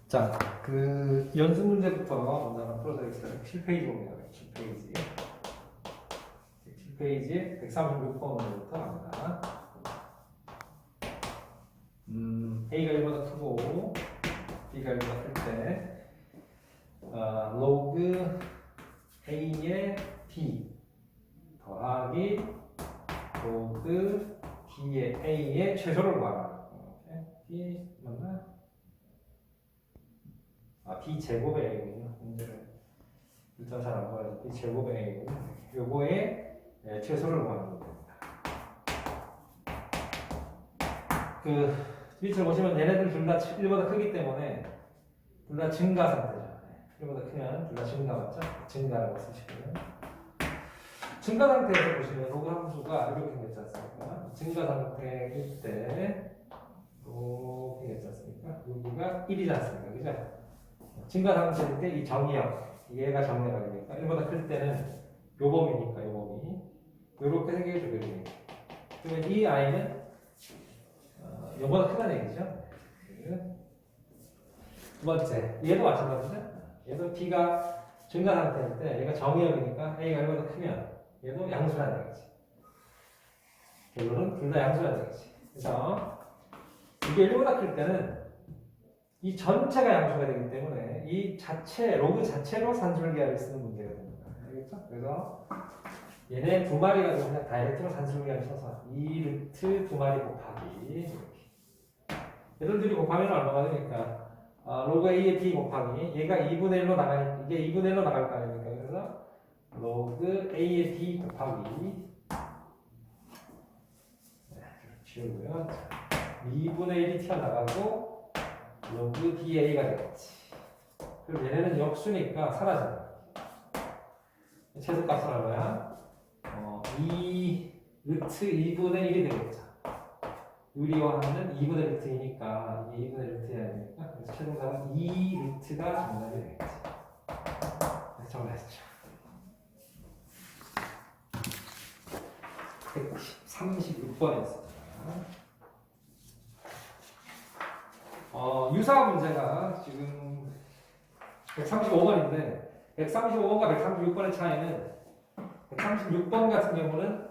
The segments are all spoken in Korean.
자, 그 연습 문제부터 먼저 하나 풀어드리겠습니다. 7페이지 봅니다. 7페이지. 7페이지 136번 문제부터 합니다. A가 1보다 크고 B가 1보다 클 때 로그 A의 B 더하기 로그 B의 A의 최소를 구하라. B 맞나? B 제곱의 A군요. 문제를 일단 잘 안 보여서 B 제곱의 A군요. 요거의 최소를 구하는 겁니다. 그 밑을 보시면 얘네들 둘 다 1보다 크기 때문에 둘 다 증가 상태죠. 1보다 크면 둘 다 증가 맞죠? 증가라고 쓰시고요. 증가 상태에서 보시면 로그 함수가 이렇게 생겼지 않습니까? 증가 상태일 때 이렇게 생겼지 않습니까? 여기가 1이지 않습니까? 그죠? 증가 상태일 때 이 정의역, 얘가 정의가 되니까 1보다 클 때는 요 범위니까 요 범위 요렇게 생기죠. 그림이. 그러면 이 아이는 요보다 크다는 얘기죠. 두 번째, 얘도 마찬가지죠. 얘도 B가 증가 상태일 때 얘가 정의역이니까 A가 1보다 크면 얘도 양수라는 얘기지. 결론은 둘 다 양수라는 얘기지. 그래서 이게 1보다 클 때는 이 전체가 양수가 되기 때문에 이 자체, 로그 자체로 산술기하를 쓰는 문제가 됩니다. 알겠죠? 그래서 얘네 두 마리 가지고 그냥 다이렉트로 산술기하를 써서 2루트 두 마리 곱하기 이렇게. 얘들 둘이 곱하면 얼마가 되니까 로그 A의 B 곱하기 얘가 2분의 1로 나가니까 이게 2분의 1로 나갈 거 아닙니까? 그래서 로그 A의 B 곱하기 지우고요. 2분의 1이 튀어나가고 로그 DA가 되겠지. 그럼 얘네는 역수니까 사라진다. 최소값은 얼마야? 2 루트 2분의 1이 되겠죠. 유리화하면 2분의 루트이니까 이게 2분의 루트여야 되니까 그래서 최종답은 2 루트가 정답이 되겠지. 정답이죠. 136번이었습니다. 유사 문제가 지금 135번인데 135번과 136번의 차이는 136번 같은 경우는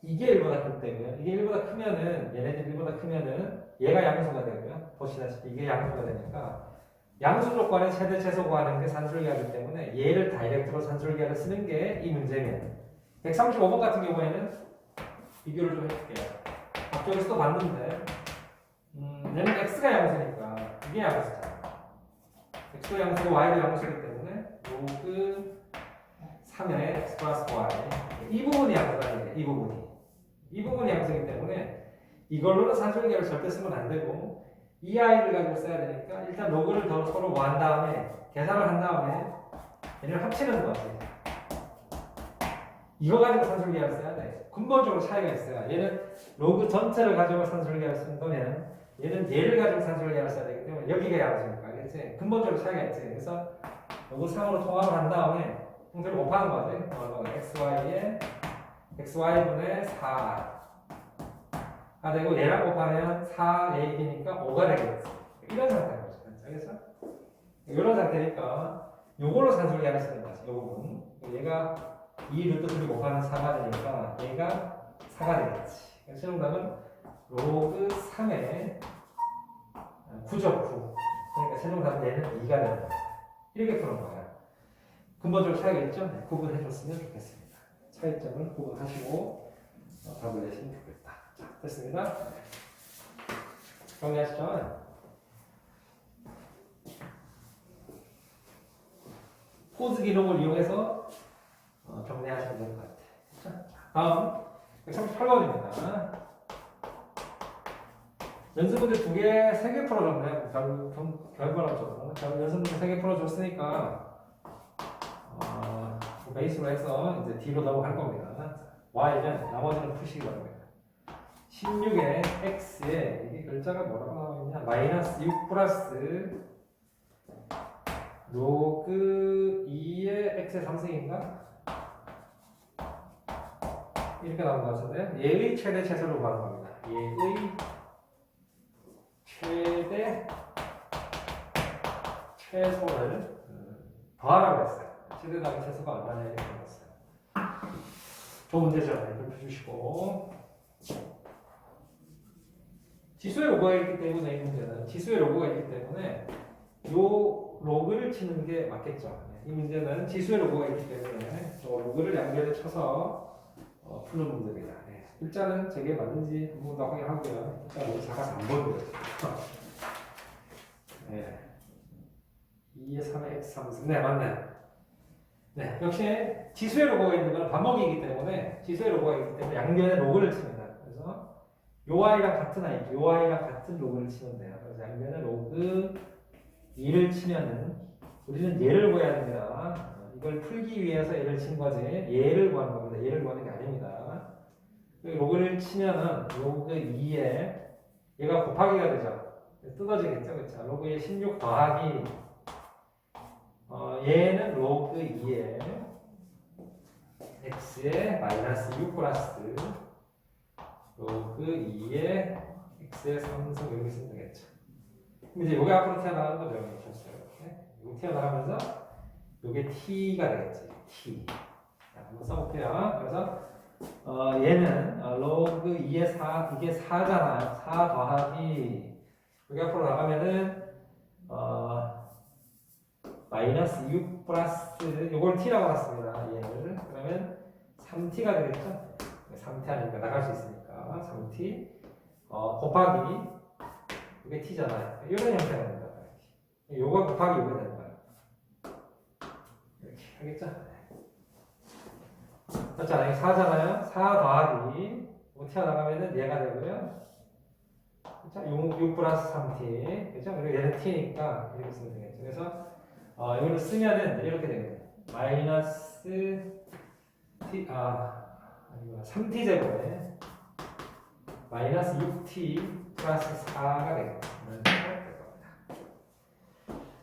이게 1보다 클 때고요. 이게 1보다 크면은 얘네들 1보다 크면은 얘가 양수가 되고요. 보시다시피 이게 양수가 되니까 양수 조건에 최대 최소 구하는 게 산술기하기 때문에 얘를 다이렉트로 산술기하를 쓰는 게 이 문제면 135번 같은 경우에는 비교를 좀 해줄게요. 앞쪽에서도 봤는데 얘는 x가 양수니까 이게 양수잖아. x도 양수고 y도 양수이기 때문에 로그 3의 x 플러스 y 이 부분이 양수라는 얘기예요. 이 부분이 양수이기 때문에 이걸로는 산술기하를 절대 쓰면 안 되고 이 아이를 가지고 써야 되니까 일단 로그를 더 서로 구한 다음에 계산을 한 다음에 얘를 합치는 거지. 이거 가지고 산술기하를 써야 돼. 근본적으로 차이가 있어요. 얘는 로그 전체를 가지고 산술기하를 쓰는 거면 얘는 얘를 가지고 산술기하를 써야 되기 때문에 여기가 양수니까 알겠지? 근본적으로 차이가 있지. 그래서 로그 3으로 통합을 한 다음에 형태를 곱하는 거지. xy에 xy분의 4가 되고 얘랑 곱하면 4a니까 5가 되겠지. 이런 상태인 거죠. 알겠어? 이런 상태니까 요걸로 산술기하를 쓰는 거지. 요 부분. 얘가 2루트 3 곱하면 4가 되니까 얘가 4가 되겠지. 그래서 최종답은 로그 3의 9죠. 9. 그러니까 최종답은 얘는 2가 되는 거야. 이렇게 푸는 거야. 근본적으로 차이가 있죠? 네, 구분해줬으면 좋겠습니다. 차이점을 구분하시고 답을 내시면 좋겠다. 자, 됐습니다. 정리하시죠. 포즈 기능을 이용해서 정리하시면 될 것 같아요. 다음 138번입니다. 연습문제 2개, 3개 풀어줬네요. 결과로 연습문제 3개 풀어줬으니까 베이스로 해서 이제 D로 넘어갈 겁니다. Y는 나머지는 푸시기 바랍니다. 16의 X에 이게 글자가 뭐라고 나와있냐? 마이너스 6 플러스 로그 2의 X의 3승인가? 이렇게 나온 것 같은데 얘의 최대 최소를 구하는 겁니다. 얘의 최대 최소를 더하라고 했어요. 최대 더하기 최소가 얼마냐 이렇게 물었어요. 좋은 문제죠. 이걸 펴주시고 지수의 로그가 있기 때문에 이 문제는 지수의 로그가 있기 때문에 요 로그를 치는 게 맞겠죠. 이 문제는 지수의 로그가 있기 때문에 저 로그를 양변에 쳐서 푸는 문제입니다. 일자는 제게 맞는지 한번 더 확인하고요. 일단 너무 작아서 안 보여요. 네. 2의 3의 x 3승. 네, 맞네. 네, 역시 지수의 로그가 있는 건 반복이기 때문에 지수의 로그가 있기 때문에 양변에 로그를 칩니다. 그래서 요 아이랑 같은 아이죠. 요 아이랑 같은 로그를 치면 돼요. 그래서 양변에 로그 2를 치면은 우리는 얘를 구해야 됩니다. 이걸 풀기 위해서 얘를 친 거지. 얘를 구하는 겁니다. 얘를 구하는 게 아닙니다. 로그를 치면은 로그 2에 얘가 곱하기가 되죠. 뜯어지겠죠. 그렇죠? 로그의 16 더하기 얘는 로그 2에 x의 마이너스 6 플러스 로그 2에 x의 3승 이렇게 쓰면 되겠죠. 그럼 이제 요게 앞으로 튀어나가는 거죠. 이렇게 이거 튀어나가면서 요게 t가 되겠지. t. 자, 한번 써볼게요. 그래서 얘는 로그 2의 4, 이게 4잖아요. 4 더하기 여기 앞으로 나가면은 마이너스 6 플러스 요걸 t라고 봤습니다. 얘를 그러면 3t가 되겠죠. 3t 아니니까 나갈 수 있으니까 3t 곱하기 이게 t잖아요. 이런 형태가 됩니다. 요거 곱하기 요게 되는 거예요. 이렇게 하겠죠? 맞잖아요. 4잖아요. 4 더하기 튀어나가면은 얘가 되고요. 그렇죠? 6 플러스 3t. 그렇죠? 그리고 얘는 t니까 이렇게 쓰면 되겠죠. 그래서 이거를 쓰면은 이렇게 되겠네요. 마이너스 t 3t 제곱에 마이너스 6t 플러스 4가 되겠네요.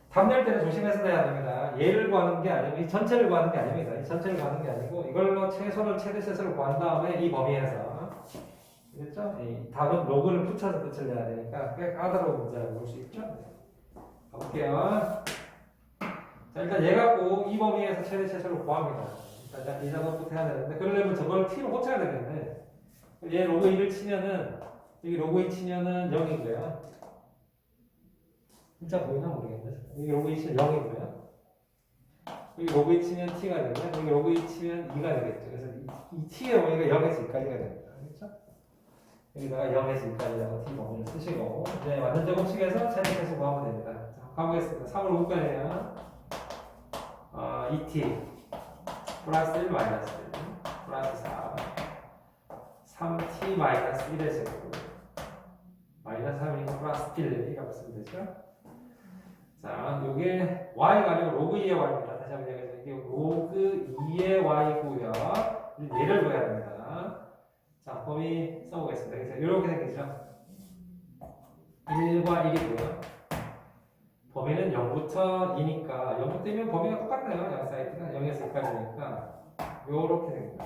답 낼 때는 조심해서 내야 됩니다. 얘를 구하는 게 아니고 이 전체를 구하는 게 아닙니다. 이 전체를 구하는 게 아니고 이걸로 최소를 최대 최소를 구한 다음에 이 범위에서 그렇죠? 이 답은 로그를 붙여서 끝을 내야 되니까 꽤 까다로운 문제라고 볼 수 있죠. 가볼게요. 자, 일단 얘 갖고 이 범위에서 최대 최소를 구합니다. 일단 이 작업부터 해야 되는데 그러려면 저걸 t로 고쳐야 되겠네. 얘 로그 2를 치면은 여기 로그 2 치면은 0이고요. 진짜 보이나 모르겠네. 여기 로그 2 치면 0이고요. 여기 로그 2 치면 t가 되고요. 여기 로그 2 치면 2가 되겠죠. 그래서 이 t의 범위가 0에서 2까지가 됩니다. 그렇죠? 여기다가 0에서 2까지라고 t 범위를 쓰시고 이제 완전 제곱식에서 최대 최소 구하면 됩니다. 자, 가보겠습니다. 3으로 묶어내요. 2t 플러스 1 마이너스 1 플러스 4 3t 마이너스 1의 제곱 마이너스 3이니까 플러스 1 이라고 쓰면 되죠. 자, 요게 y가 아니고 로그 2의 y입니다. 다시 한번 얘기해서 이게 로그 2의 y고요. 얘를 구해야 됩니다. 자, 범위 써보겠습니다. 그래서 이렇게 생기죠. 1과 1이고요. 범위는 0부터 2니까 0부터 2면 범위가 똑같네요. 양 사이드가 0에서 2까지니까 요렇게 생깁니다.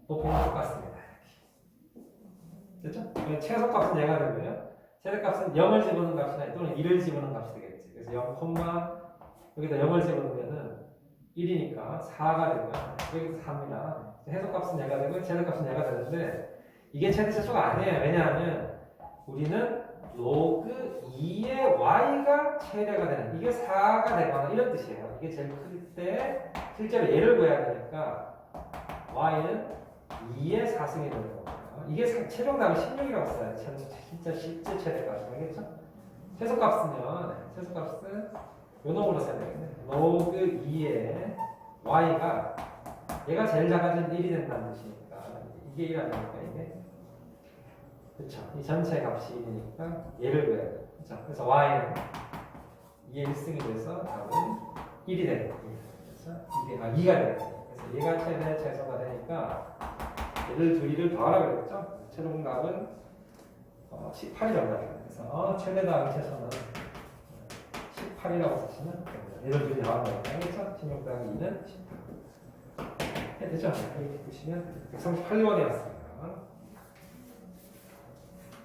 높이는 똑같습니다. 됐죠? 최소값은 얘가 되고요. 최대값은 0을 집어넣은 값이나 또는 1을 집어넣은 값이 되겠지. 그래서 0, 여기다 0을 집어넣으면은 1이니까 4가 되고요. 여기서 4입니다. 해소값은 얘가 되고 최대값은 얘가 되는데 이게 최대 최소가 아니에요. 왜냐하면 우리는 로그 2의 y가 최대가 되는 이게 4가 되거나 이런 뜻이에요. 이게 제일 클 때 실제로 얘를 구해야 되니까 y는 2의 4승이 되는 거예요. 이게 최종 답은 16이라고 써요. 진짜 실제 최대값. 알겠죠? 최소값은요. 최소값은 요 놈으로 써야 되겠네. 로그 2의 y가 얘가 제일 작아진 1이 된다는 뜻이니까 이게 1 아닙니까 이게? 그렇죠. 이 전체 값이 1이니까 얘를 구해야 돼요. 그렇죠? 그래서 y는 2의 1승이 돼서 답은 1이 되는 거예요. 그래서 이게 2가 되겠죠. 그래서 얘가 최대 최소가 되니까 얘를 둘이를 더하라 그랬죠? 최종 답은 18이 정답이에요. 그래서 최대 더하기 최소는 18이라고 쓰시면 됩니다. 얘를 둘이 더하는 거니까 알겠죠? 16 더하기 2는 18. 됐죠? 이렇게 보시면 138번이었습니다.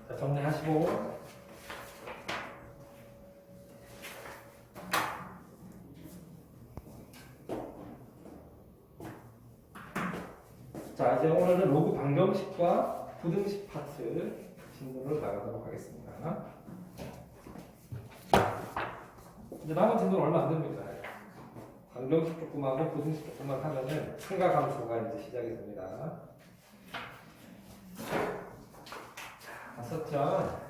자, 정리하시고 자, 이제 오늘은 로그 방정식과 부등식 파트 진도를 나가도록 하겠습니다. 이제 남은 진도는 얼마 안 됩니다. 방정식 조금하고 부등식 조금만 하면은 생각함수가 이제 시작이 됩니다. 봤었죠?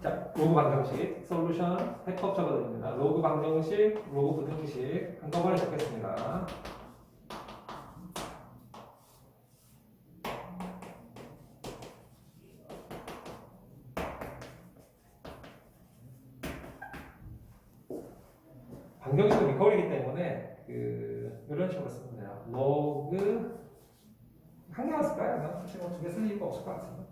자, 로그 방정식, 솔루션, 해법 적어드립니다. 로그 방정식, 로그 부등식 한꺼번에 적겠습니다. 방정식은 리커리기 때문에 이런 식으로 쓰면 돼요. 로그 한 개만 쓸까요? 사실 두개 쓸 이유가 없을 것 같습니다.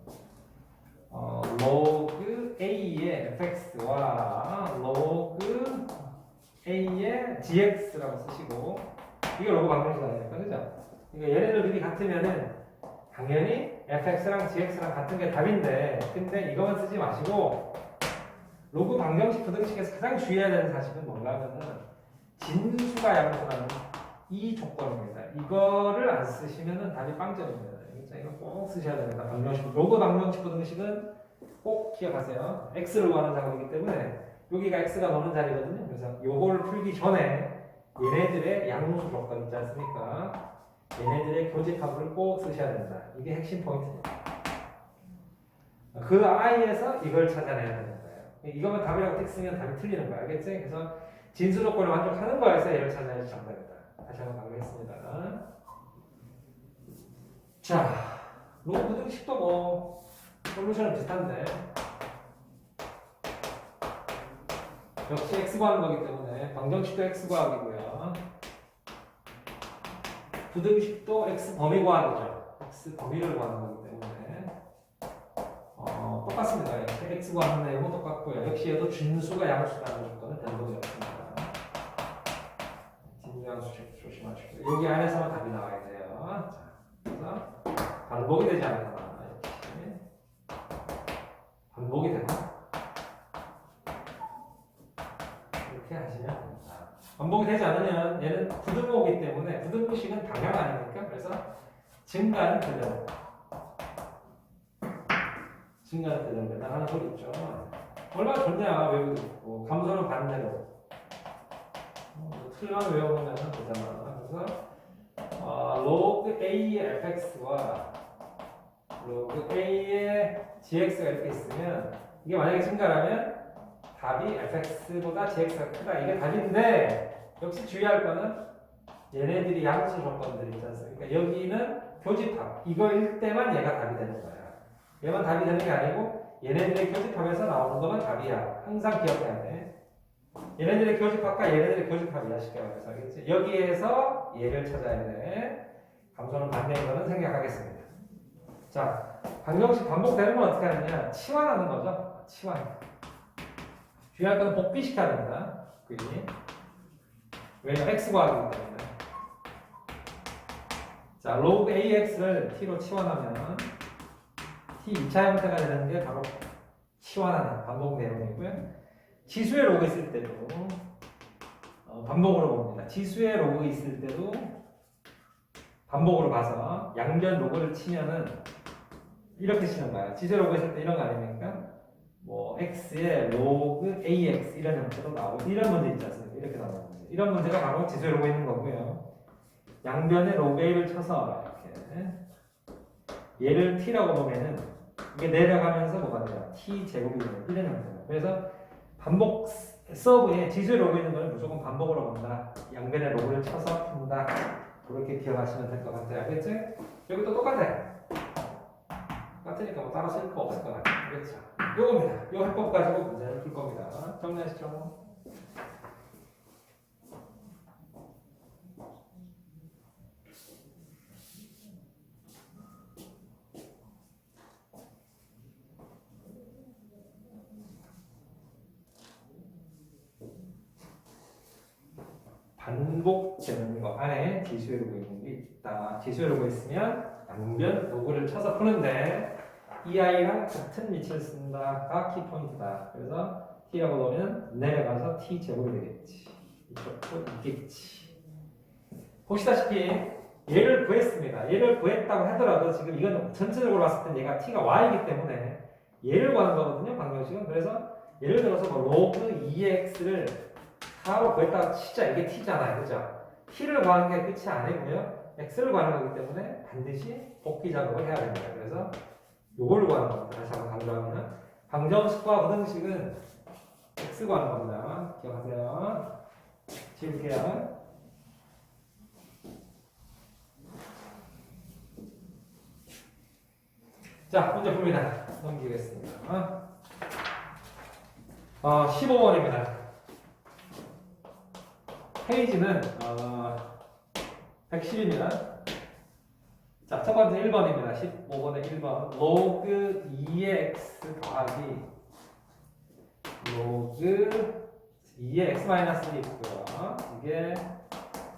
로그 A의 fx와 로그 A의 gx라고 쓰시고 이게 로그 방정식 아닙니까? 그죠? 그러니까 얘네들이 같으면은 당연히 fx랑 gx랑 같은 게 답인데 근데 이거만 쓰지 마시고 로그 방정식 부등식에서 가장 주의해야 되는 사실은 뭔가 하면은 진수가 양수라는 이 조건입니다. 이거를 안 쓰시면은 답이 빵점입니다. 이거 꼭 쓰셔야 됩니다. 방정식, 로그 방정식 부등식은 꼭 기억하세요. x를 구하는 작업이기 때문에 여기가 x가 노는 자리거든요. 그래서 요거를 풀기 전에 얘네들의 양수 조건 있지 않습니까? 얘네들의 교집합을 꼭 쓰셔야 된다. 이게 핵심 포인트입니다. 그 i에서 이걸 찾아내야 되는 거예요. 이거만 답이라고 틱 쓰면 답이 틀리는 거야. 알겠지? 그래서 진수 조건을 만족하는 거에서 얘를 찾아내야 정답이다. 다시 한번 강조했습니다. 자, 로그 부등식도 뭐 솔루션은 비슷한데 역시 x 구하는 거기 때문에 방정식도 x 구하기고요. 부등식도 x 범위 구하기죠. x 범위를 구하는 거기 때문에 똑같습니다. x 구하는 내용은 똑같고요. 역시 얘도 진수가 양수라는 조건은 변동이 없습니다. 진수양수 조심하시고 여기 안에서만 답이 나와야 돼요. 자, 그래서 반복이 되지 않거나 이렇게 반복이 되나? 이렇게 하시면 됩니다. 반복이 되지 않으면 얘는 부등호이기 때문에 부등식은 당형 아닙니까? 그래서 증가는 그대로 증가는 그대로 매달하는 소리 있죠. 얼마나 좋냐 외우도 있고 감소는 반대로 틀만 외워보면 되잖아. 그래서 로그 A의 fx와 로그 A의 gx가 이렇게 있으면 이게 만약에 증가라면 답이 fx보다 gx가 크다. 이게 답인데 역시 주의할 거는 얘네들이 양수 조건들이 있지 않습니까? 여기는 교집합. 이거일 때만 얘가 답이 되는 거야. 얘만 답이 되는 게 아니고 얘네들의 교집합에서 나오는 거만 답이야. 항상 기억해야 돼. 얘네들의 교집합과 얘네들의 교집합이야. 쉽게 말해서 알겠지? 여기에서 얘를 찾아야 돼. 감소는 반대인 거는 생략하겠습니다. 자, 방정식 반복되는 건 어떻게 하느냐? 치환하는 거죠. 치환. 주의할 건 복비시켜야 됩니다. 왜냐면 x 구하기 때문에. 자, 로그 ax를 t로 치환하면 t 2차 형태가 되는 게 바로 치환하는 반복 내용이고요. 지수의 로그 있을 때도 반복으로 봅니다. 지수의 로그 있을 때도 반복으로 봐서 양변 로그를 치면은 이렇게 치는 거야. 지수의 로그 있을 때 이런 거 아닙니까? 뭐 x의 로그 ax 이런 형태로 나오고 이런 문제 있지 않습니까? 이렇게 나오는 문제. 이런 문제가 바로 지수의 로그 있는 거고요. 양변에 로그 a를 쳐서 이렇게 얘를 t라고 보면은 이게 내려가면서 뭐가 돼요? t 제곱이 되는 이런 형태입니다. 그래서 반복 서브에 지수의 로그 있는 거는 무조건 반복으로 본다. 양변에 로그를 쳐서 푼다. 그렇게 기억하시면 될 것 같아요. 알겠지? 여기도 똑같아요. 똑같으니까 뭐 따로 쓸 거 없을 것 같아요. 그렇죠? 요겁니다. 요 해법 가지고 문제를 풀 겁니다. 정리하시죠. 반복되는 거 안에 지수회로 보이는 게 있다. 지수회로 보였으면 양변 로그를 쳐서 푸는데 이 아이랑 같은 위치를 쓴다가 키포인트다. 그래서 t라고 넣으면 내려가서 t 제곱이 되겠지. 이쪽도 있겠지. 보시다시피 얘를 구했습니다. 얘를 구했다고 하더라도 지금 이건 전체적으로 봤을 때 얘가 t가 y이기 때문에 얘를 구하는 거거든요. 방정식은. 그래서 예를 들어서 뭐 로그 2x를 4로 구했다고 치자. 이게 t잖아요. 그죠? t를 구하는 게 끝이 아니고요. x를 구하는 거기 때문에 반드시 복귀 작업을 해야 됩니다. 그래서 요걸 구하는 겁니다. 다시 한번 강조하면 방정식과 부등식은 x 구하는 겁니다. 기억하세요. 지울게요. 자, 문제 봅니다. 넘기겠습니다. 15번입니다. 페이지는 110입니다. 자, 첫 번째 1번입니다. 15번의 1번. 로그 2의 x 더하기 로그 2의 x-1이 있고요. 이게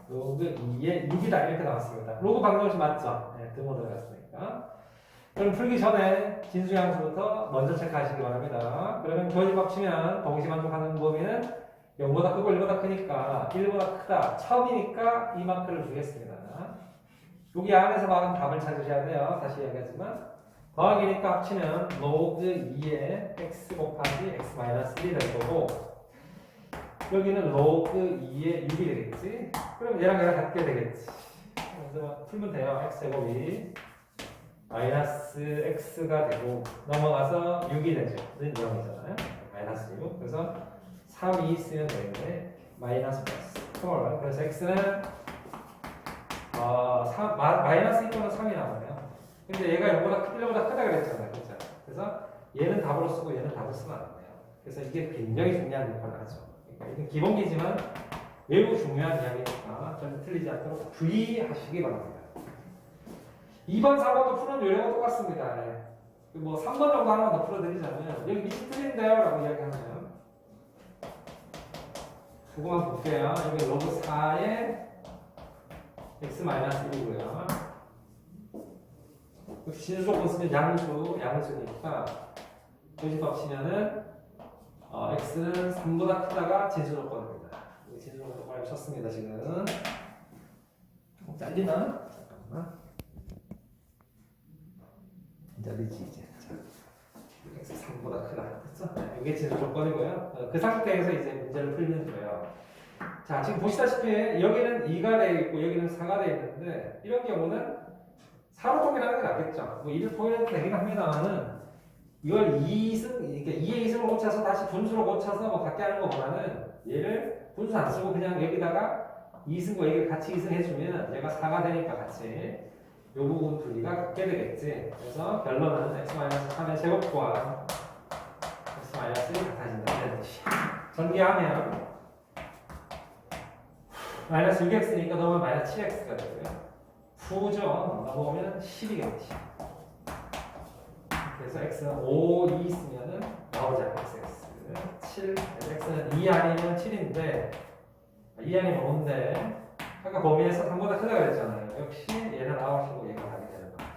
로그 2의 6이다. 이렇게 나왔습니다. 로그 방정식 맞죠? 네, 등호 들어갔으니까. 그럼 풀기 전에 진수양수부터 먼저 체크하시기 바랍니다. 그러면 주어진 치면 동시 만족하는 범위는 0보다 크고 1보다 크니까 1보다 크다. 처음이니까 이 마크를 주겠습니다. 여기 안에서 막은 답을 찾으셔야 돼요. 다시 얘기하지만 더하기니까 합치면 로그 2의 x 곱하기 x-1이 될 거고 여기는 로그 2의 6이 되겠지. 그럼 얘랑 같게 되겠지. 그래서 풀면 돼요. x제곱이 마이너스 x가 되고 넘어가서 6이 되죠. 는 0이잖아요. 마이너스 6. 그래서 3, 2 쓰면 되는데 마이너스 플러스 4. 그래서 x는 마이너스 2또는 3이 나오네요. 근데 얘가 1보다 크다 그랬잖아요. 그렇죠? 그래서 얘는 답으로 쓰고 얘는 답으로 쓰면 안 돼요. 그래서 이게 굉장히 중요한 역할을 하죠. 그러니까 이건 기본기지만 매우 중요한 이야기니까 절대 틀리지 않도록 주의하시기 바랍니다. 2번, 4번도 푸는 요령은 똑같습니다. 네. 뭐 3번 정도 하나만 더 풀어드리자면 여기 밑이 틀린데요 라고 이야기하면 그거만 볼게요. 여기 로그 4의 x-1이고요. 진수조건 쓰면 양수니까 조집합 치면은 x는 3보다 크다가 진수조건입니다. 진수조건 빨리 쳤습니다. 지금 조금 잘리나? 잠깐만. 잘리지 이제. 자, x 3보다 크다. 그렇죠? 이게 진수조건이고요. 그 상태에서 이제 문제를 풀면 돼요. 자, 지금 보시다시피 여기는 2가 되어 있고 여기는 4가 되어 있는데 이런 경우는 4로 통일하는 게 낫겠죠. 뭐 1을 통일해도 되긴 합니다만은 이걸 2승, 그러니까 2의 2승을 고쳐서 다시 분수로 고쳐서 뭐 갖게 하는 것보다는 얘를 분수 안 쓰고 그냥 여기다가 2승과 얘를 같이 2승 해주면 얘가 4가 되니까 같이 이 부분 분리가 갖게 되겠지. 그래서 결론은 x-3의 제곱과 x-1이 같아진다는 뜻이. 전개하면 마이너스 6x니까 넘으면 마이너스 7x가 되고요. 푸죠. 넘어오면 10이겠지. 그래서 x는 5, 2 있으면은 나오지 않겠어요. 7, x는 2 아니면 7인데 2 아니면 5인데 아까 범위에서 3보다 크다 그랬잖아요. 역시 얘는 아웃이고 얘가 답이 되는 거야.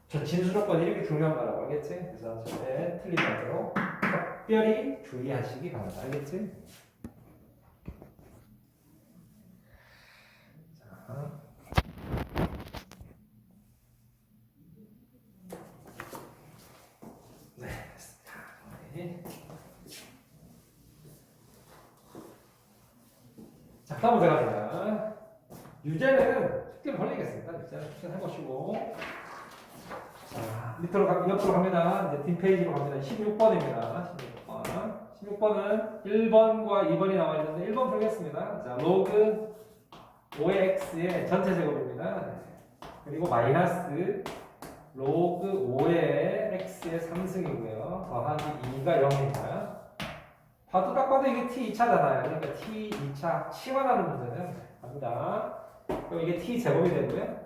저 진수 조건이 이렇게 중요한 거라고 알겠지? 그래서 절대 틀리지 않도록 특별히 주의하시기 바랍니다. 알겠지? 자, 다음 문제 갑니다. 유제는 숙제 벌리겠습니다. 유제는 숙제 해보시고. 자, 옆으로 갑니다. 이제 뒷페이지로 갑니다. 16번입니다. 16번은 1번과 2번이 나와 있는데 1번 풀겠습니다. 자, 로그 5의 x의 전체 제곱입니다. 그리고 마이너스 로그 5의 x의 3승이고요. 더하기 2가 0입니다. 봐도 딱 봐도 이게 t2차잖아요. 그러니까 t2차 치환하는 문제는 갑니다. 그럼 이게 t 제곱이 되고요.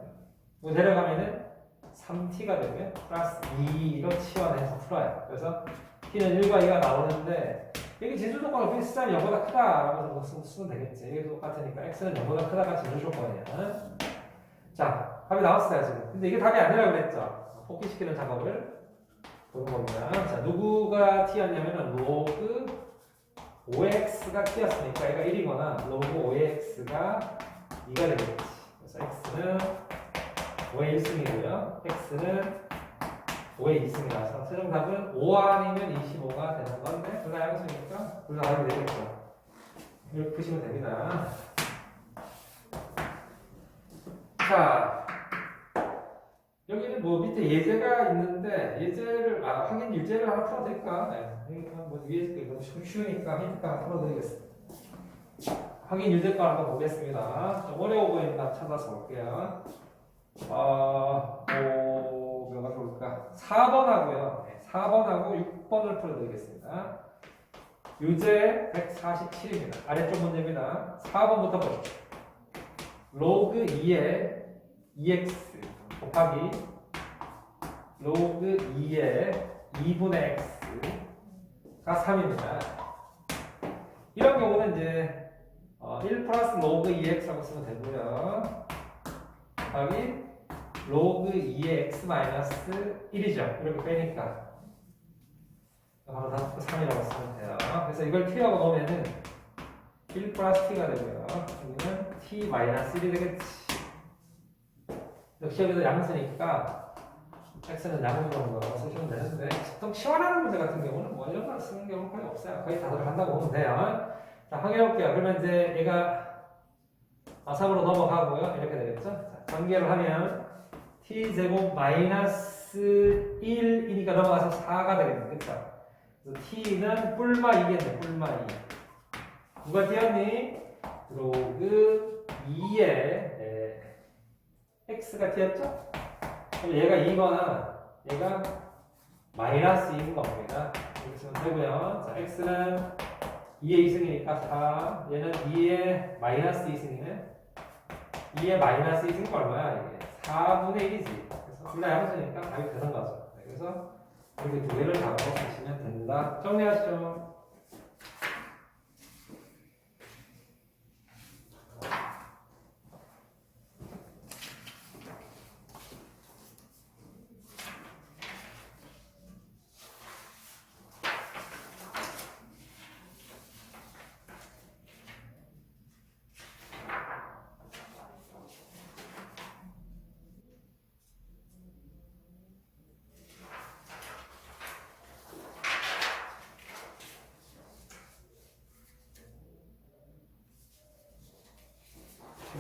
내려가면은 3t가 되고요. 플러스 2로 치환해서 풀어요. 그래서 t는 1과 2가 나오는데 여기 진수 조건은 비슷하면 0보다 크다라고 쓰면 되겠지. 여기 똑같으니까 x는 0보다 크다가 진수 조건이야. 자, 답이 나왔어요 지금. 근데 이게 답이 아니라고 그랬죠. 복귀시키는 작업을 보는 겁니다. 자, 누구가 t였냐면은 로그 5x가 t였으니까 얘가 1이거나 로그 5x가 2가 되겠지. 그래서 x는 5의 1승이고요. x는 5의 2승이라서 최종 답은 5 아니면 25가 되는 건데 둘 다 양수니까 둘 다 답이 되겠죠. 이렇게 푸시면 됩니다. 자, 여기는 뭐 밑에 예제가 있는데 예제를 확인 유제를 하나 풀어드릴까? 네. 그러니까 뭐 위에 너무 쉬우니까 힌트가 하나 풀어드리겠습니다. 확인 유제과 한번 보겠습니다. 좀 어려워 보인다 찾아서 볼게요. 뭐가 좋을까? 4번하고요. 네, 4번하고 6번을 풀어드리겠습니다. 유제 147입니다. 아래쪽 문제입니다. 4번부터 보시죠. 로그 2의 2x 곱하기 로그 2의 2분의 x가 3입니다. 이런 경우는 이제 1 플러스 로그 2x라고 쓰면 되고요. 곱하기 로그 2의 x 마이너스 1이죠. 이렇게 빼니까 바로 다 3이라고 쓰면 돼요. 그래서 이걸 t라고 넣으면은 1 플러스 t가 되고요. 여기는 t 마이너스 1이 되겠지. 역시 여기도 양수니까 x는 양수 정도라고 쓰시면 되는데 좀 시원한 문제 같은 경우는 뭐 이런 걸 쓰는 경우는 거의 없어요. 거의 다 들어간다고 보면 돼요. 자, 확인해볼게요. 그러면 이제 얘가 3으로 넘어가고요. 이렇게 되겠죠? 자, 전개를 하면 t제곱 마이너스 1이니까 넘어가서 4가 되겠네. 그쵸? 그래서 t는 뿔마 2겠네. 뿔마 2. 누가 t였니? 로그 2의 x가 t였죠? 그럼 얘가 2거나 얘가 마이너스 2인 겁니다. 이렇게 쓰면 되고요. 자, x는 2의 2승이니까 4. 얘는 2의 마이너스 2승이네. 2의 마이너스 2승이 얼마야? 이게 4분의 1이지. 그래서 둘 다 양수니까 답이 되는 거죠. 그래서 여기 두 개를 답으로 쓰시면 됩니다. 정리하시죠.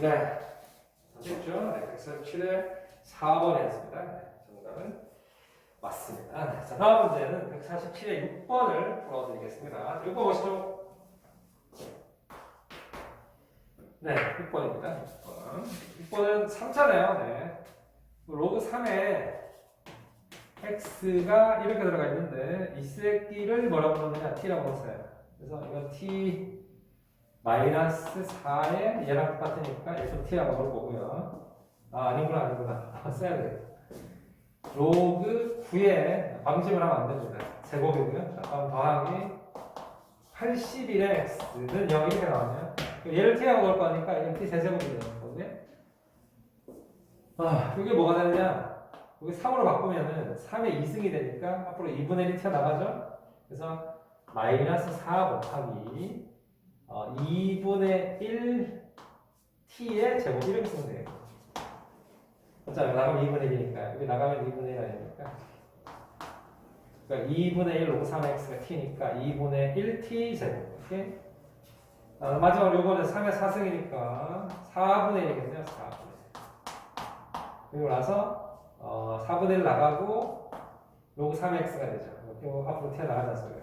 네. 됐죠? 네, 147의 4번이었습니다. 네, 정답은 맞습니다. 네, 자, 다음 문제는 147의 6번을 풀어드리겠습니다. 6번 보시죠. 네, 6번입니다. 6번은 3차네요. 네. 로그 3에 x가 이렇게 들어가 있는데 이 새끼를 뭐라고 부르느냐? t라고 했어요. 그래서 이건 t 마이너스 4에 얘랑 똑같으니까 f t라고 볼 거고요. 아니구나. 써야 되겠다. 로그 9에 방심을 하면 안 됩니다. 제곱이고요. 다음 더하기 81의 x는 0 이렇게 나오네요. 얘를 t라고 볼 거니까 이건 t 세제곱이 되는 거거든요. 이게 뭐가 되느냐? 여기 3으로 바꾸면은 3의 2승이 되니까 앞으로 2분의 1이 튀어나가죠? 그래서 마이너스 4 곱하기 2분의 1 t의 제곱 이렇게 쓰면 돼요. 자, 여기 나가면 2분의 1이니까 여기 나가면 2분의 1 아닙니까? 그러니까 2분의 1 로그 3x가 t니까 2분의 1t 제곱 이렇게 마지막으로 요거는 3의 4승이니까 4분의 1이겠네요. 4분의 1. 그리고 나서 4분의 1 나가고 로그 3x가 되죠. 이거 앞으로 튀어나가지 않습니까?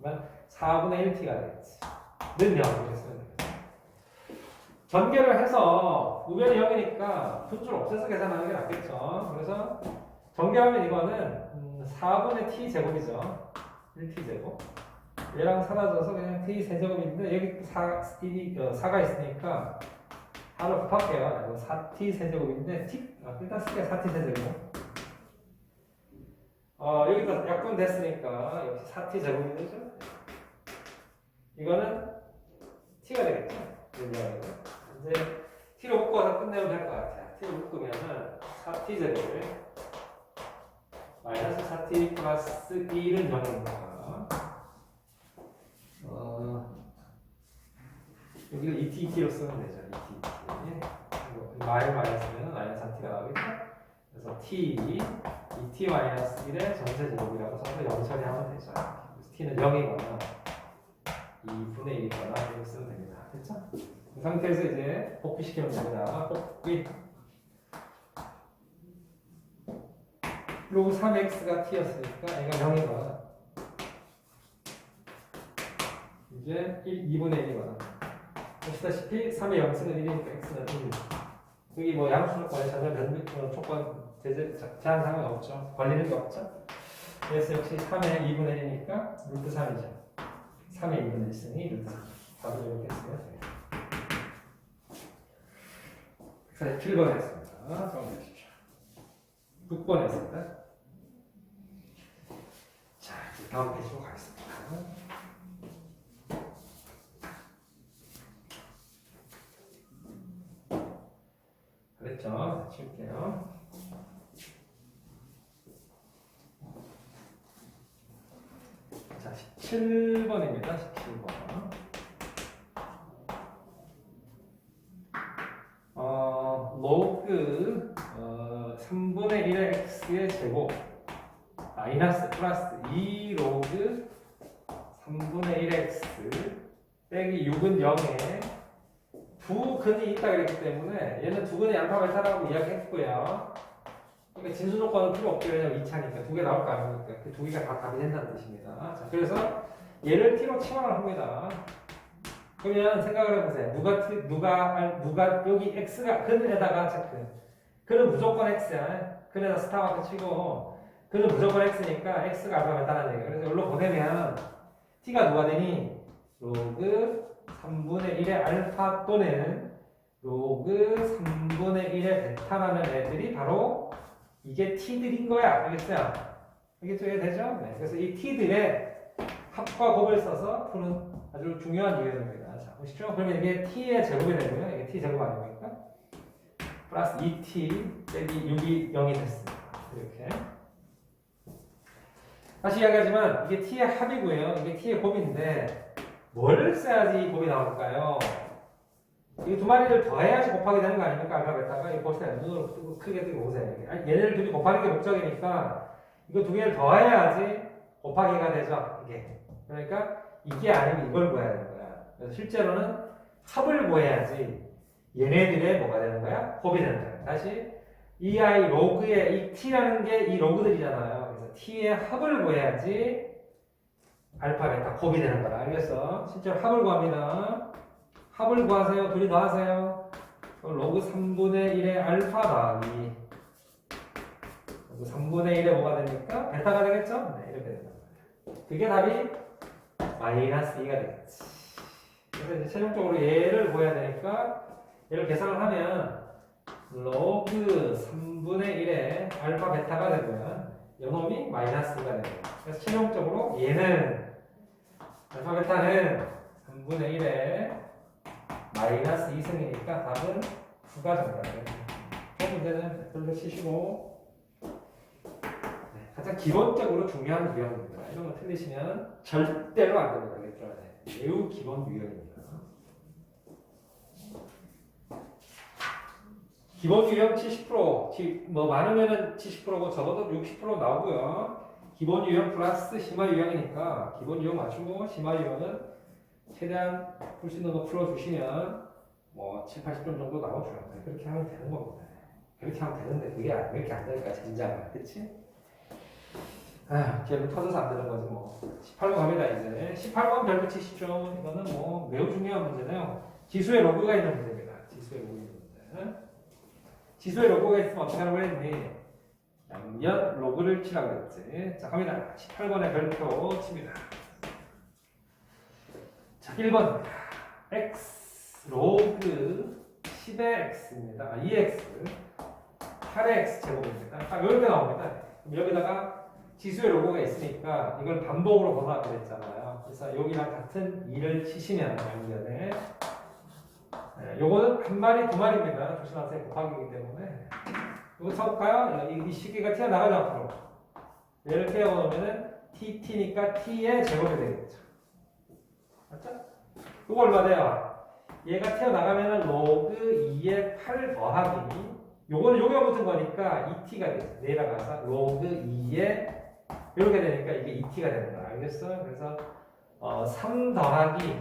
그러면 4분의 1t가 되겠지. 는 0 이렇게 쓰면 되겠죠. 전개를 해서 우변이 0이니까 분수를 없애서 계산하는 게 낫겠죠. 그래서 전개하면 이거는 4분의 t 제곱이죠. 1t 제곱. 얘랑 사라져서 그냥 t 세제곱인데 여기 4가 있으니까 4를 곱할게요. 4t 세제곱인데 일단 쓸게요. 4t 세제곱. 여기다 약분 됐으니까 역시 4t 제곱이 되죠. 이거는 t가 되겠죠. 이제 t로 묶어서 끝내면 될 것 같아요. t로 묶으면은 4t제곱을 마이너스 4t 플러스 1은 0입니다. 여기를 2t로 쓰면 되죠. 2t. 마이너스면 마이너스 4t가 나오겠죠? 그래서 t, 2t 마이너스 1의 전체제곱이라고 전부 0 처리하면 되죠. 그래서 t는 0이거나 2분의 1이거나 이렇게 쓰면 됩니다. 됐죠? 이 상태에서 이제 복귀시키면 됩니다. 복귀. 로그 3x가 t였으니까 얘가 0이거나 이제 2분의 1이거나 보시다시피 3의 0승은 1이니까 x는 1. 여기 뭐 양수는 관련 전혀 변비 조건 제한 사항은 없죠. 걸리는 게 없죠. 그래서 역시 3의 2분의 1이니까 루트 3이죠. 3의 2분의 1 있으니 루트 3. 답을 이렇게 쓰면 됩니다. 7번 했습니다. 정리하십시오. 6번 했습니다. 자, 다음 페이지로 가겠습니다. 그랬죠? 칠게요. 자, 17번입니다. 17번. 로그 3분의 1의 x의 제곱 마이너스 플러스 2 로그 3분의 1의 x 빼기 6은 0에 두 근이 있다 그랬기 때문에 얘는 두 근의 양파 베타라고 이야기했고요. 그러니까 진수 조건은 필요 없죠. 왜냐면 2차니까 두 개 나올 거 아닙니까? 그 두 개가 다 답이 된다는 뜻입니다. 자, 그래서 얘를 t로 치환을 합니다. 그러면 생각을 해보세요. 누가 여기 x가 근에다가 체크. 근은 무조건 x야. 근에다 스타마크 치고 근은 무조건 x니까 x가 알파 베타라는 얘기야. 그래서 여기로 보내면 t가 누가 되니? 로그 3분의 1의 알파 또는 로그 3분의 1의 베타라는 애들이 바로 이게 t들인 거야. 알겠어요? 알겠죠? 이해되죠? 네. 그래서 이 t들의 합과 곱을 써서 푸는 아주 중요한 유형입니다. 자, 보시죠. 그러면 이게 t의 제곱이 되고요. 이게 t 제곱 아닙니까? 플러스 2t 빼기 6이 0이 됐습니다. 이렇게. 다시 이야기하지만 이게 t의 합이고요. 이게 t의 곱인데 뭘 써야지 이 곱이 나올까요? 이 두 마리를 더해야지 곱하기 되는 거 아닙니까? 알파 베타가 이거 보세요. 눈으로 뜨고 크게 뜨고 보세요. 얘네를 둘이 곱하는 게 목적이니까 이거 두 개를 더해야지 곱하기가 되죠. 이게. 그러니까 이게 아니면 이걸 구해야 되는 거야. 그래서 실제로는 합을 구해야지 얘네들의 뭐가 되는 거야? 곱이 되는 거야. 다시 이 i 로그의 이 t라는 게 이 로그들이잖아요. 그래서 t의 합을 구해야지 알파 베타 곱이 되는 거다. 알겠어? 실제로 합을 구합니다. 합을 구하세요. 둘이 더하세요. 로그 3분의 1의 알파 더하기 로그 3분의 1의 뭐가 됩니까? 베타가 되겠죠? 네, 이렇게 된다. 그게 답이 마이너스 2가 되겠지. 그래서 이제 최종적으로 얘를 구해야 되니까 얘를 계산을 하면 로그 3분의 1의 알파 베타가 되고요. 요놈이 마이너스 2가 되고요. 그래서 최종적으로 얘는 알파 베타는 3분의 1의 마이너스 2승이니까 답은 9가 정답이에요. 이 문제는 별로 치시고 네, 가장 기본적으로 중요한 유형입니다. 이런 거 틀리시면 절대로 안 됩니다. 네, 매우 기본 유형입니다. 기본 유형 70%, 뭐 많으면은 70%고 적어도 60% 나오고요. 기본 유형 플러스 심화 유형이니까 기본 유형 맞추고 심화 유형은 최대한 풀 수 있는 거 풀어주시면 뭐 7, 80점 정도 나와줘요. 그렇게 하면 되는 겁니다. 그렇게 하면 되는데 그게 왜 이렇게 안 되니까 젠장은. 그치? 아, 걔는 터져서 안 되는 거지 뭐. 18번 갑니다 이제. 18번 별표 치시죠. 이거는 뭐 매우 중요한 문제네요. 지수의 로그가 있는 문제입니다. 지수의 로그 있는 문제. 지수의 로그가 있으면 어떻게 하라고 했니? 양면 로그를 치라고 했지. 자, 갑니다. 18번의 별표 칩니다. 자, 1번 x 로그 10의 x입니다. 2x 8의 x 제곱입니다. 딱 이렇게 나옵니다. 그럼 여기다가 지수의 로그가 있으니까 이걸 반복으로 보라 그랬잖아요. 그래서 여기랑 같은 2를 치시면 연결에 요거는 한 마리, 두 마리입니다. 조심하세요. 곱하기이기 때문에. 이거 쳐볼까요? 이 시계가 튀어나가죠, 앞으로. 얘를 떼어놓으면은 TT니까 T의 제곱이 되겠죠. 맞죠? 이거 얼마 돼요? 얘가 튀어나가면은 로그 2의 8 더하기 요거는 요게 붙은 거니까 2t가 되죠. 내려가서 로그 2의 이렇게 되니까 이게 2t가 되는 거야. 알겠어? 그래서 3 더하기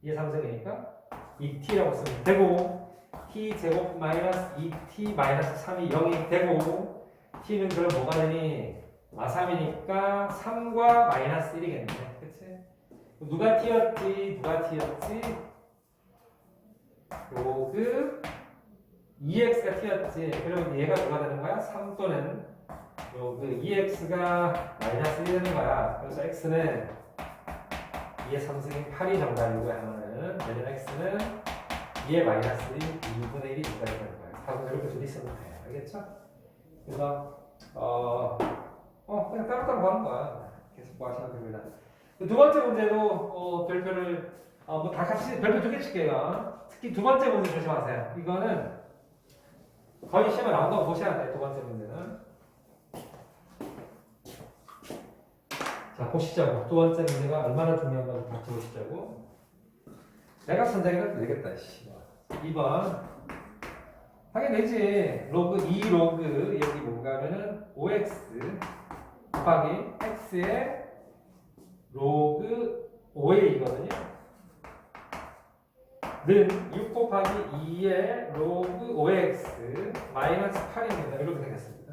2의 3승이니까 2t라고 쓰면 되고 t 제곱 마이너스 2t 마이너스 3이 0이 되고 t는 그럼 뭐가 되니? 3이니까 3과 마이너스 1이겠네. 그치? 누가 t였지? 누가 t였지? 로그 2x가 t였지. 그럼 얘가 누가 되는 거야? 3 또는 로그 2x가 마이너스 1이 되는 거야. 그래서 x는 2의 3승인 8이 정답이고 하면은 얘는 x는 2의 마이너스 1, 2분의 1이 정답이 되는 거야. 답은 이렇게 둘이 쓰면 돼. 알겠죠? 그래서 그냥 따로따로 하는 거야. 계속 뭐 하시면 됩니다. 두 번째 문제도 별표를 뭐 다 같이 별표 두 개 칠게요. 특히 두 번째 문제 조심하세요. 이거는 거의 시험에 나온다고 보셔야 돼요. 두 번째 문제는. 자, 보시자고. 두 번째 문제가 얼마나 중요한가 같이 보시자고. 내가 선택해도 되겠다. 2번. 하게 되지. 로그 2 로그 여기 뭔가 하면은 5x 곱하기 x의 로그 5a이거든요. 는 6 곱하기 2의 로그 5x 마이너스 8입니다. 이렇게 되겠습니다.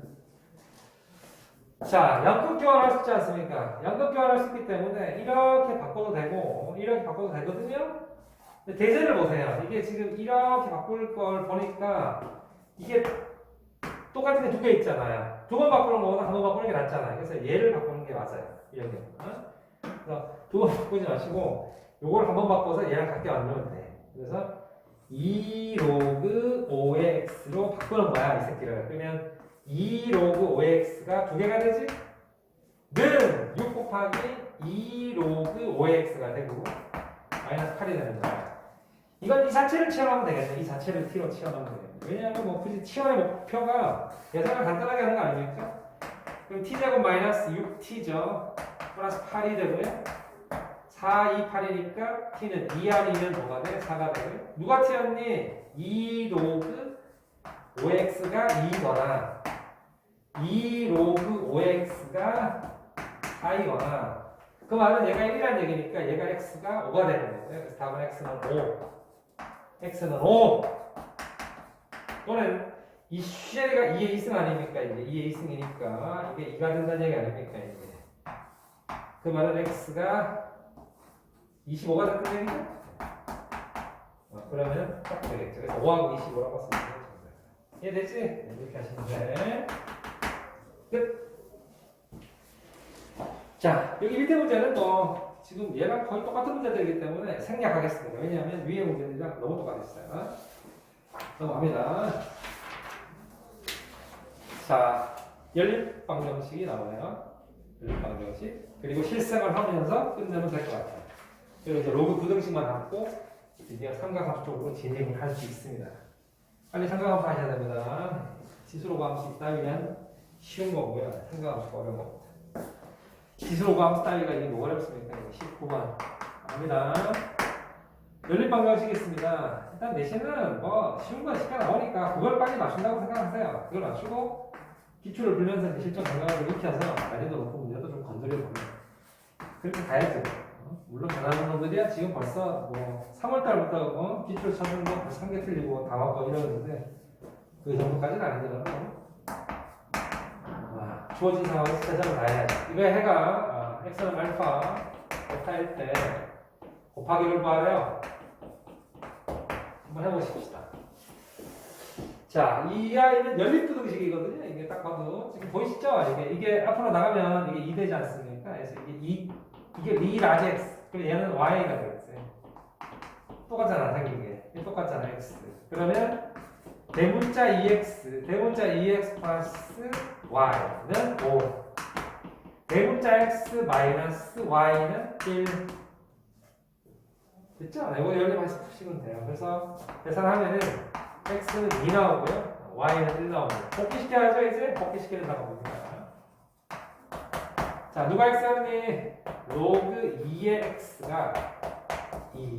자, 양극 교환할 수 있지 않습니까? 양극 교환할 수 있기 때문에 이렇게 바꿔도 되고 이렇게 바꿔도 되거든요. 대세를 보세요. 이게 지금 이렇게 바꿀 걸 보니까 이게 똑같은 게 두 개 있잖아요. 두 번 바꾸는 거보다 한 번 바꾸는 게 낫잖아요. 그래서 얘를 바꾸는 게 맞아요. 이런 경우는. 그래서 두 번 바꾸지 마시고 요걸 한 번 바꿔서 얘랑 같게 만들면 돼. 그래서 2 로그 5의 x로 바꾸는 거야. 이 새끼를. 그러면 2 로그 5의 x가 두 개가 되지? 는 6 곱하기 2 로그 5의 x가 되고 마이너스 8이 되는 거야. 이건 이 자체를 치환하면 되겠네. 이 자체를 t로 치환하면 되겠네. 왜냐하면 뭐 굳이 치환의 목표가 예상을 간단하게 하는 거 아닙니까? 그럼 t제곱 마이너스 6t죠. 플러스 8이 되고요. 4, 2, 8이니까 t는 2r이면 뭐가 돼? 4가 되고요. 누가 t였니? 2 로그 5x가 2거나 2 로그 5x가 4이거나 그 말은 얘가 1이라는 얘기니까 얘가 x가 5가 되는 거고요. 그래서 답은 x는 5. x는 5. 또는 이 쉐리가 2의 2승 아닙니까? 이제 2의 2승이니까 이게 2가 된다는 얘기 아닙니까? 이제 그 말은 x가 25가 된다는 얘기죠? 그러면 딱 되겠죠. 그래서 5하고 25라고 쓰면 되죠. 이해되지? 이렇게 하시면 돼. 끝. 자, 여기 1대 문제는 또 지금 얘랑 거의 똑같은 문제들이기 때문에 생략하겠습니다. 왜냐하면 위에 문제들이랑 너무 똑같았어요. 넘어갑니다. 자, 연립 방정식이 나와요. 연립 방정식. 그리고 실생을 하면서 끝내면 될 것 같아요. 그리고 이제 로그 부등식만 남고 드디어 삼각함수 쪽으로 진행을 할 수 있습니다. 빨리 삼각함수 하셔야 됩니다. 지수로그 함수 따위면 쉬운 거고요. 삼각함수가 어려운 겁니다. 지수로그 함수 따위가 이게 뭐 어렵습니까? 19번 갑니다. 연립방정식이 있습니다. 일단 내신은 뭐 쉬운 건 시간 나오니까 그걸 빨리 맞춘다고 생각하세요. 그걸 맞추고 기출을 불면서 실전 경향을 익혀서 난이도 높은 문제도 좀 건드려보면 그렇게 가야죠. 물론 잘하는 놈들이야 지금 벌써 뭐 3월달부터 기출 쳐주는 거 벌써 3개 틀리고 다 맞고 이러는데 그 정도까지는 아니더라도 주어진 상황에서 최선을 다해야지. 이거 해가 x는 알파 베타일 때 곱하기를 구하래요. 한번 해보십시다. 자, 이 아이는 연립부등식이거든요. 이게 딱 봐도 지금 보이시죠? 이게 앞으로 나가면 이게 2 되지 않습니까? 그래서 이게 리라지 x. 그리고 얘는 y가 되겠어요. 똑같잖아, 생긴 게. 똑같잖아, x. 그러면 대문자 2x, 대문자 2x 플러스 y는 5. 대문자 x 마이너스 y는 1. 됐죠? 이거 여기만 해서 푸시면 돼요. 그래서 계산하면은 x는 2 나오고요. y는 1 나옵니다. 복귀시켜야죠, 이제? 복귀시키려다가 봅니다. 자, 누가 x 하니? 로그 2의 x가 2,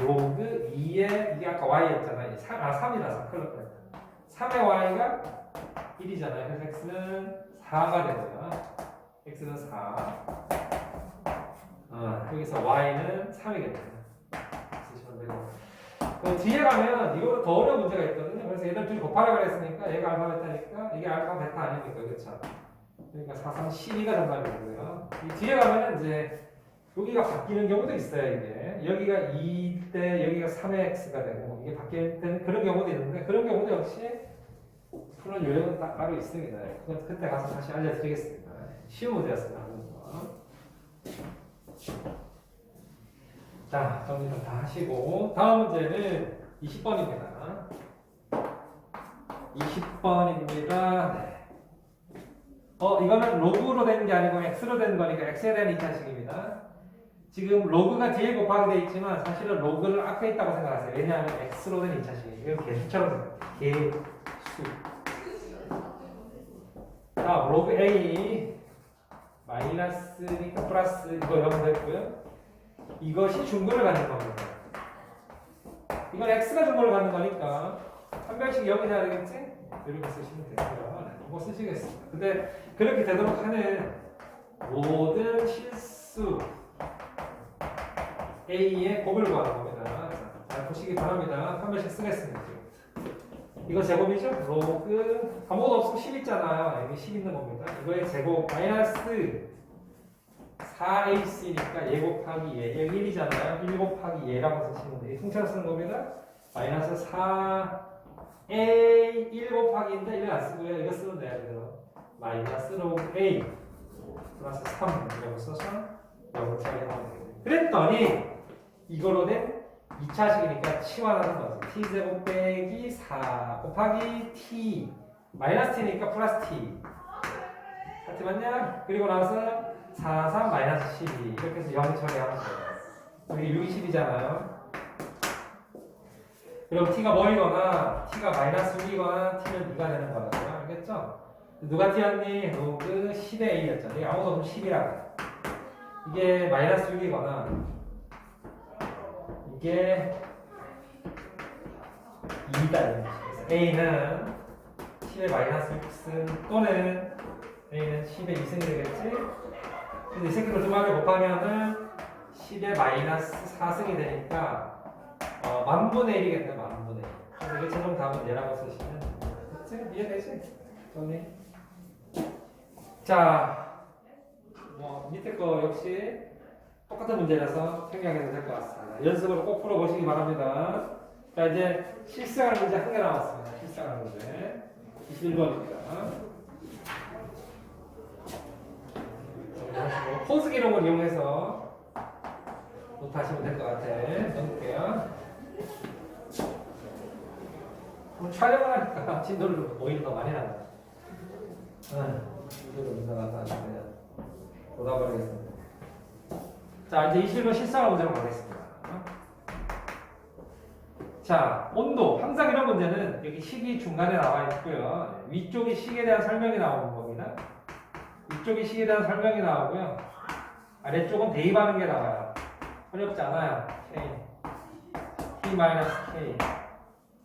로그 2의, 이게 아까 y였잖아요. 3이다, 3. 큰일 났다. 3의 y가 1이잖아요. 그래서 x는 4가 되고요. x는 4. 여기서 y는 3이겠네요. 쓰시면 되고. 그럼 뒤에 가면 이거보다 더 어려운 문제가 있거든요. 그래서 얘들 둘이 곱하라 그랬으니까 얘가 알파 베타니까 이게 알파 베타 아닙니까? 그렇죠? 그러니까 4, 3, 12가 정답이고요. 이 뒤에 가면은 이제 여기가 바뀌는 경우도 있어요. 이게 여기가 2대 여기가 3의 x가 되고 이게 바뀌는 그런 경우도 있는데 그런 경우도 역시 푸는 요령은 딱 따로 있습니다. 그건 그때 가서 다시 알려드리겠습니다. 쉬운 문제였습니다. 자, 정리 좀 다 하시고 다음 문제는 20번입니다. 20번입니다. 네. 이거는 로그로 된 게 아니고 x로 된 거니까 x에 대한 2차식입니다. 지금 로그가 뒤에 곱하게 되어 있지만 사실은 로그를 앞에 있다고 생각하세요. 왜냐하면 x로 된 2차식이에요. 이건 개수처럼 생각해요. 개수. 자, 로그 a 마이너스니까 플러스 이거 0 됐고요. 이것이 중근을 갖는 겁니다. 이건 x가 중근을 갖는 거니까 한 별씩 0이 돼야 되겠지? 이렇게 쓰시면 되고요. 이거 쓰시겠습니다. 근데 그렇게 되도록 하는 모든 실수 A의 곱을 구하는 겁니다. 잘 보시기 바랍니다. 한 별씩 쓰겠습니다. 이거 제곱이죠? 로그 아무것도 없으면 10 있잖아요. 여기 10 있는 겁니다. 이거의 제곱 마이너스 4ac니까 얘 곱하기 얘 여기 1이잖아요. 1 곱하기 얘라고 쓰시면 돼요. 통째로 쓰는 겁니다. 마이너스 4a 1 곱하기인데 1 안 쓰고요. 이거 쓰면 돼요. 그래서 마이너스 로그 a 플러스 3이라고 써서 0을 처리하면 돼요. 그랬더니 이걸로 된 2차식이니까 치환하는 거죠. t제곱 빼기 4 곱하기 t 마이너스 t니까 플러스 t 같이 맞냐? 그리고 나서 4, 3, 마이너스 12 이렇게 해서 0 처리하면 돼요. 여기 6이 10이잖아요. 그럼 t가 뭐이거나 t가 마이너스 6이거나 t는 2가 되는 거잖아요. 알겠죠? 누가 t였니? 로그 10의 a였죠. 이게 아무도 없으면 10이라고. 이게 마이너스 6이거나 이게 2다. a는 10의 마이너스 6승 또는 a는 10의 2승이 되겠지? 근데 이 새끼를 두 마리 곱하면은 10의 마이너스 4승이 되니까 만분의 1이겠네. 만분의 1. 그래서 이게 최종 답은 얘라고 쓰시면 됐지? 이해되지? 정리. 자, 밑에 거 역시 똑같은 문제라서 생략해도 될 것 같습니다. 연습으로 꼭 풀어보시기 바랍니다. 자, 이제 실생활 문제 한 개 남았습니다. 실생활 문제 21번입니다. 포즈 기록을 이용해서 노트하시면 될 것 같아요. 넣을게요. 촬영을 하니까 진도를 오히려 더 많이 나가요. 진도를 이상하다 하시면 쏟아버리겠습니다. 자, 이제 21번 실생활 문제로 가겠습니다. 자, 온도. 항상 이런 문제는 여기 식이 중간에 나와 있고요. 위쪽이 식에 대한 설명이 나오는 겁니다. 위쪽이 식에 대한 설명이 나오고요. 아래쪽은 대입하는 게 나와요. 어렵지 않아요. K. T-K.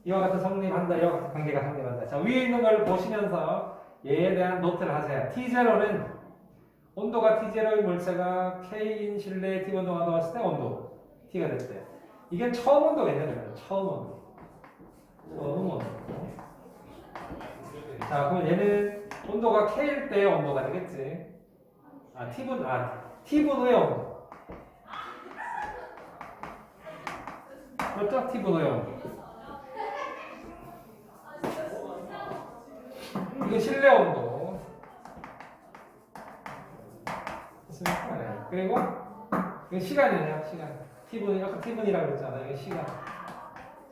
이와 같은 성립한다. 이와 같은 관계가 성립한다. 자, 위에 있는 걸 보시면서 얘에 대한 노트를 하세요. T0는 온도가 T0인 물체가 K인 실내에 T 온도가 넣었을 때 온도. T가 될 때. 이게 처음 온도겠네요. 처음 온도. 처음 온도. 자, 그럼 얘는 온도가 K일 때의 온도가 되겠지. T분 후의 온도. 그렇죠? T분 후의 온도. 이거 실내 온도. 그리고 이거 시간이에요. 시간. T분이 아까 T분이라고 그랬잖아요. 이게 시간.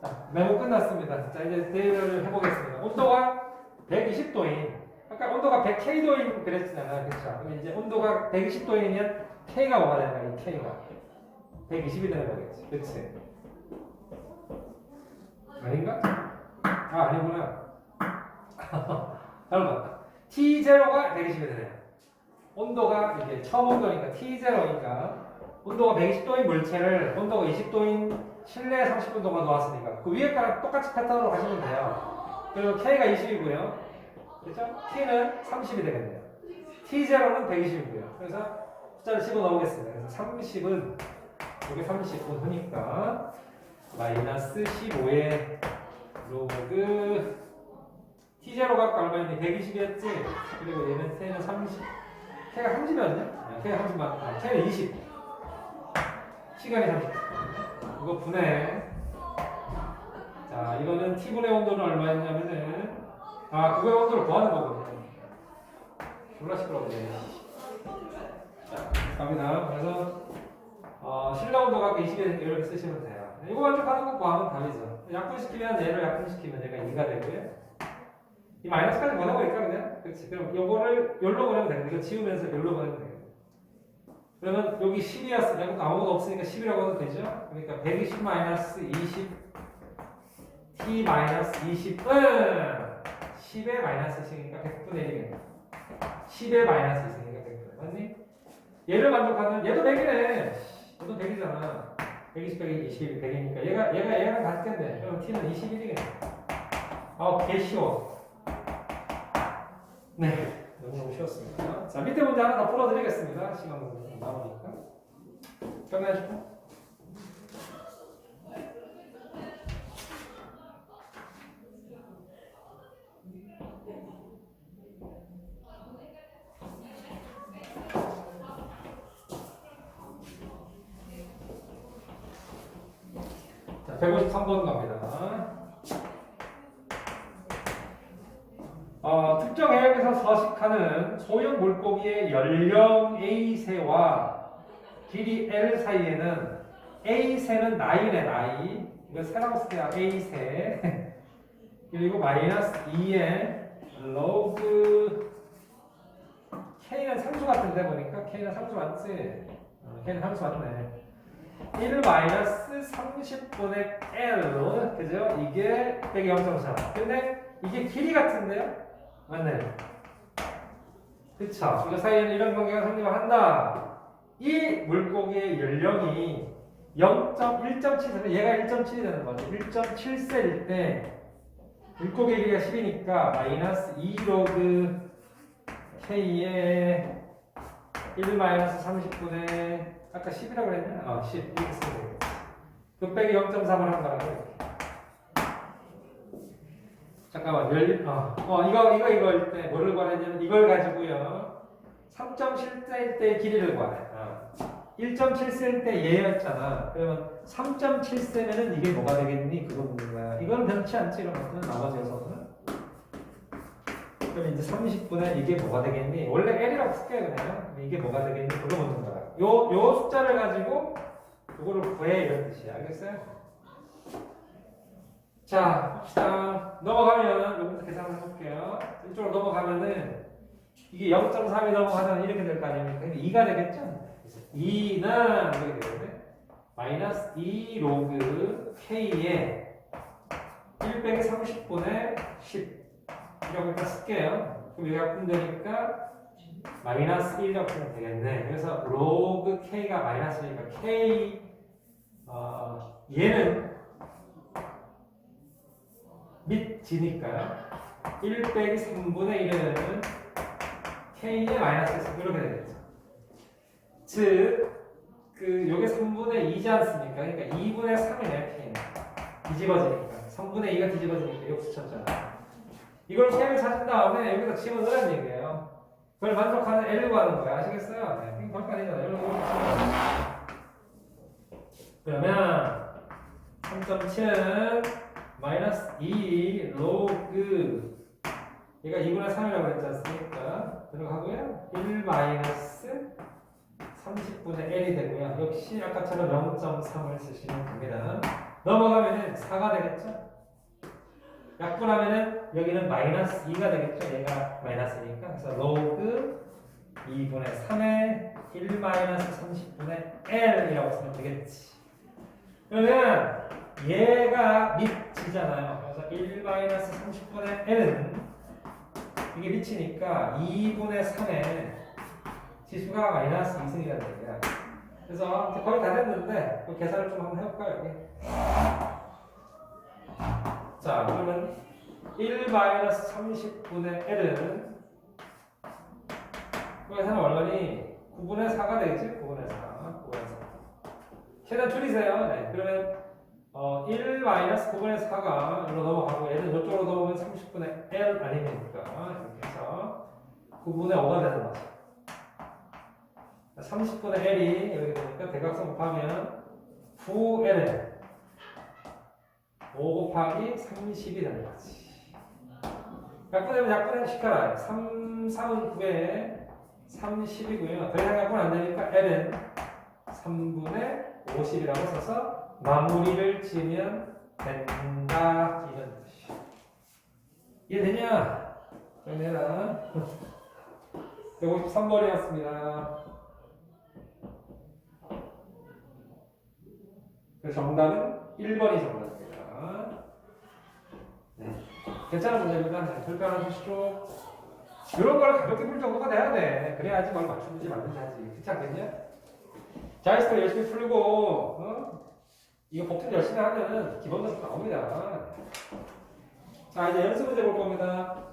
자, 메모 끝났습니다. 자, 이제 대결을 해보겠습니다. 온도가 120도인. 아까 온도가 100K도인 그랬잖아요. 그렇죠? 근데 이제 온도가 120도이면 K가 뭐가 되는 거야? 이 K가. 120이 되는 거겠지. 그치? 아닌가? 아, 아니구나. 여러분, T0가 120이 되네요. 온도가 이게 처음 온도니까 T0니까 온도가 120도인 물체를 온도가 20도인 실내 30분 동안 놓았으니까 그 위에 거랑 똑같이 패턴으로 가시면 돼요. 그리고 K가 20이고요. 그렇죠? T는 30이 되겠네요. T0는 120이고요. 그래서 숫자를 집어넣으겠습니다. 그래서 30은 이게 30분이니까 마이너스 15의 로그 T0가 얼마였니? 120이었지? 그리고 얘는 K는 30. K가 30이었냐? K가 30 맞다. K는 20. 시간이 30. 이거 분해. 자, 이거는 T분의 온도는 얼마였냐면은, 아, 그거의 온도를 구하는 거거든요. 졸라 시끄러워네. 자, 갑니다. 그래서, 실내 온도가 20에 이렇게 쓰시면 돼요. 이거 만족하는 거 구하면 답이죠. 약분시키면 얘를 약분시키면 얘가 2가 되고요. 이 마이너스까지 보내버릴까 그냥? 그렇지. 그럼 요거를 열로 보내면 되겠네. 이거 지우면서 열로 보내면 되겠네. 그러면 여기 10이었으면 아무것도 없으니까 10이라고 해도 되죠? 그러니까 120 마이너스 20 t 마이너스 20은 10의 마이너스 있으니까 100분의 1이겠네. 10의 마이너스 있으니까 100분의 1. 맞니? 얘를 만족하면 얘도 100이네. 얘도 100이잖아. 120, 120, 100이니까 얘가 같겠네. 그럼 t는 21이겠네. 개 쉬워. 네, 너무너무 쉬웠습니다. 자, 밑에 문제 하나 더 풀어드리겠습니다. 시간 남으니까. 끝내주고. 자, 153번 갑니다. 특정 해역에서 서식하는 소형 물고기의 연령 A세와 길이 L 사이에는 A세는 나이네, 나이. 이거 세라고 쓸게요. A세. 그리고 마이너스 2의 로그 K는 상수 같은데 보니까 K는 상수 맞지? K는 상수 맞네. 1 마이너스 30분의 L. 그죠? 이게 빼기 0.4. 근데 이게 길이 같은데요? 맞네. 그쵸? 이거 사이에는 이런 관계가 성립한다. 이 물고기의 연령이 1.7세면 얘가 1.7이 되는 거죠. 1.7세일 때 물고기의 길이가 10이니까 마이너스 2로그 K의 1 마이너스 30분의 아까 10이라고 그랬냐? 10 이렇게 쓰면 되겠지. 그 빼기 0.3을 한 거라고 이렇게. 잠깐만, 이거일 때 뭐를 구하냐면 이걸 가지고요. 3.7세일 때 길이를 구하래. 1.7세일 때 얘였잖아. 그러면 3.7세면은 이게 뭐가 되겠니? 그거 묻는 거야. 이거는 변치 않지, 이런 것들은 나머지 녀석은. 그럼 이제 30분에 이게 뭐가 되겠니? 원래 L이라고 쓸게요, 그냥. 이게 뭐가 되겠니? 그거 묻는 거야. 요 숫자를 가지고 이거를 구해, 이런 뜻이야. 알겠어요? 자, 봅시다. 넘어가면, 요거부터 계산을 해볼게요. 이쪽으로 넘어가면은, 이게 0.3이 넘어가면 이렇게 될 거 아닙니까? 근데 2가 되겠죠? 그래서 2는, 이렇게 되겠네. 마이너스 2 로그 K에 1 빼기 30분의 10. 이렇게 일단 쓸게요. 그럼 여기가 분되니까 마이너스 1 이렇게 되겠네. 그래서 로그 K가 마이너스니까 K, 얘는 밑 지니까 1 빼기 3분의 1은 K의 마이너스 이렇게 되겠죠. 즉, 요게 3분의 2지 않습니까? 그러니까 2분의 3이네, K는. 뒤집어지니까. 3분의 2가 뒤집어지니까 이거 붙였잖아. 이걸 K를 찾은 다음에 여기다 집어넣으라는 얘기예요. 그걸 만족하는 L로 하는 거야. 아시겠어요? 네. 이거 별거 아니잖아요. 그러면 3.7은 마이너스 2 로그 얘가 2분의 3이라고 했지 않습니까? 들어가고요. 1 마이너스 30분의 L이 되고요. 역시 아까처럼 0.3을 쓰시면 됩니다. 넘어가면은 4가 되겠죠? 약분하면은 여기는 마이너스 2가 되겠죠? 얘가 마이너스니까. 그래서 로그 2분의 3의 1-30분의 L이라고 쓰면 되겠지. 그러면 얘가 밑이잖아요. 그래서 1-30분의 L은 이게 밑이니까 2분의 3의 지수가 마이너스 2승이라는 얘기야. 그래서 이제 거의 다 됐는데 그 계산을 좀 한번 해볼까요? 여기. 자, 그러면 1-30분의 L은 그 계산은 얼마니? 9분의 4가 되겠지? 9분의 4. 9분의 4. 최대한 줄이세요. 네. 그러면 1-9분의 4가 여기로 넘어가고 얘는 이쪽으로 넘어오면 30분의 L 아닙니까? 이렇게 해서 9분의 5가 되는 거죠. 30분의 L이 여기 되니까 대각선 곱하면 9L 5 곱하기 30이 되는 거지. 약분되면 약분해 시켜라. 3, 3은 9에 30이고요. 더 이상 약분 안 되니까 L은 3분의 50이라고 써서 마무리를 지으면 된다. 이런 뜻이야. 이해되냐? 정리해라. 153번이었습니다. 정답은 1번이 정답입니다. 네. 괜찮은 문제입니다. 네, 별표 주시죠. 이런 걸 가볍게 풀 정도가 돼야 돼. 그래야지 뭘 맞추는지 맞는지 하지. 그렇지 않겠냐? 자이스터 열심히 풀고, 이거 복습 열심히 하면 기본 점수 나옵니다. 자, 이제 연습 문제 볼 겁니다.